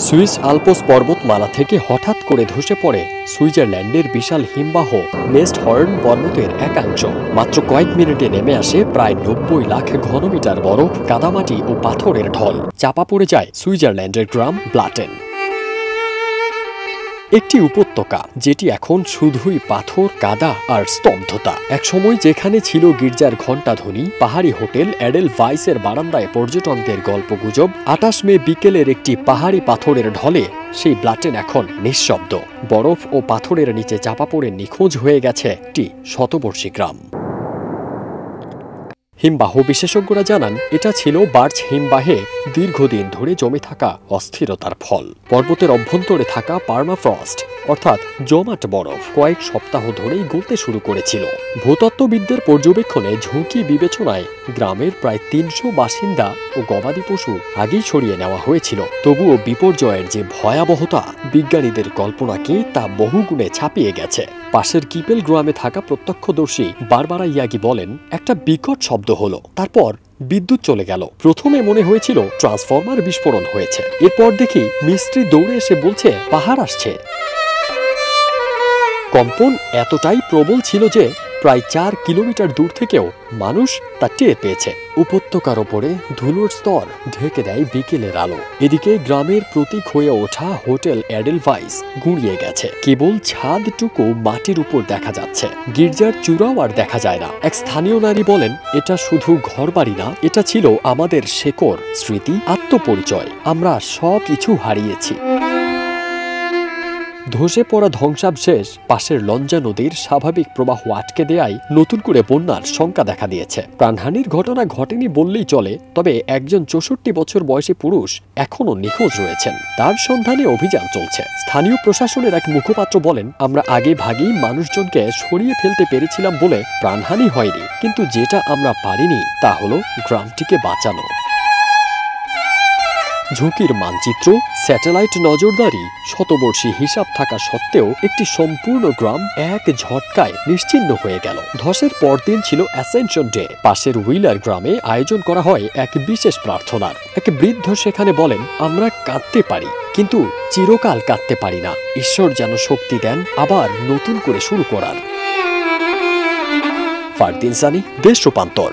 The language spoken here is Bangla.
সুইস আলপস পর্বতমালা থেকে হঠাৎ করে ধসে পড়ে সুইজারল্যান্ডের বিশাল হিমবাহ নেস্ট হর্ন পর্বতের একাংশ। মাত্র কয়েক মিনিটে নেমে আসে প্রায় ৯০ লাখ ঘনমিটার বরফ, কাদামাটি ও পাথরের ঢল। চাপা পড়ে যায় সুইজারল্যান্ডের গ্রাম ব্লাটেন, একটি উপত্যকা যেটি এখন শুধুই পাথর, কাদা আর স্তব্ধতা। একসময় যেখানে ছিল গির্জার ঘণ্টাধ্বনি, পাহাড়ি হোটেল এডেল ভাইসের বারান্দায় পর্যটকদের গল্পগুজব, ২৮ মে বিকেলের একটি পাহাড়ি পাথরের ঢলে সেই ব্লাটেন এখন নিঃশব্দ। বরফ ও পাথরের নিচে চাপা পড়ে নিখোঁজ হয়ে গেছে একটি শতবর্ষী গ্রাম। হিমবাহ বিশেষজ্ঞরা জানান, এটা ছিল বার্চ হিমবাহে দীর্ঘদিন ধরে জমে থাকা অস্থিরতার ফল। পর্বতের অভ্যন্তরে থাকা পার্মাফ্রস্ট অর্থাৎ জমাট বরফ কয়েক সপ্তাহ ধরেই গলতে শুরু করেছিল। ভূতত্ত্ববিদদের পর্যবেক্ষণে ঝুঁকি বিবেচনায় গ্রামের প্রায় ৩০০ বাসিন্দা ও গবাদি পশু আগেই সরিয়ে নেওয়া হয়েছিল। তবুও বিপর্যয়ের যে ভয়াবহতা বিজ্ঞানীদের কল্পনাকে তা বহুগুণে ছাপিয়ে গেছে। পাশের কিপেল গ্রামে থাকা প্রত্যক্ষদর্শী বারবারা ইয়াগি বলেন, একটা বিকট শব্দ হলো, তারপর বিদ্যুৎ চলে গেল। প্রথমে মনে হয়েছিল ট্রান্সফরমার বিস্ফোরণ হয়েছে। এরপর দেখি মিস্ত্রি দৌড়ে এসে বলছে পাহাড় আসছে। কম্পন এতটাই প্রবল ছিল যে প্রায় ৪ কিলোমিটার দূর থেকেও মানুষ তা টের পেয়েছে। উপত্যকার ওপরে ধুলোর স্তর ঢেকে দেয় বিকেলের আলো। এদিকে গ্রামের প্রতীক হয়ে ওঠা হোটেল এডেল ভাইস গুঁড়িয়ে গেছে। কেবল ছাদটুকু মাটির উপর দেখা যাচ্ছে, গির্জার চূড়াও আর দেখা যায় না। এক স্থানীয় নারী বলেন, এটা শুধু ঘরবাড়ি না, এটা ছিল আমাদের শেকড়, স্মৃতি, আত্মপরিচয়। আমরা সব কিছু হারিয়েছি। ধসে পড়া ধ্বংসাবশেষ পাশের লঞ্জা নদীর স্বাভাবিক প্রবাহ আটকে দেয়ায় নতুন করে বন্যার শঙ্কা দেখা দিয়েছে। প্রাণহানির ঘটনা ঘটেনি বললেই চলে, তবে একজন ৬৪ বছর বয়সী পুরুষ এখনও নিখোঁজ রয়েছেন। তার সন্ধানে অভিযান চলছে। স্থানীয় প্রশাসনের এক মুখপাত্র বলেন, আমরা আগে ভাগেই মানুষজনকে সরিয়ে ফেলতে পেরেছিলাম বলে প্রাণহানি হয়নি, কিন্তু যেটা আমরা পারিনি তা হলো গ্রামটিকে বাঁচানো। ঝুঁকির মানচিত্র, স্যাটেলাইট নজরদারি, শতবর্ষী হিসাব থাকা সত্ত্বেও একটি সম্পূর্ণ গ্রাম এক ঝটকায় নিশ্চিহ্ন হয়ে গেল। ধসের পরদিন ছিল অ্যাসেনশন ডে। পাশের হুইলার গ্রামে আয়োজন করা হয় এক বিশেষ প্রার্থনার। এক বৃদ্ধ সেখানে বলেন, আমরা কাঁদতে পারি, কিন্তু চিরকাল কাঁদতে পারি না। ঈশ্বর যেন শক্তি দেন আবার নতুন করে শুরু করার। ফারদিন সানি, দেশ রূপান্তর।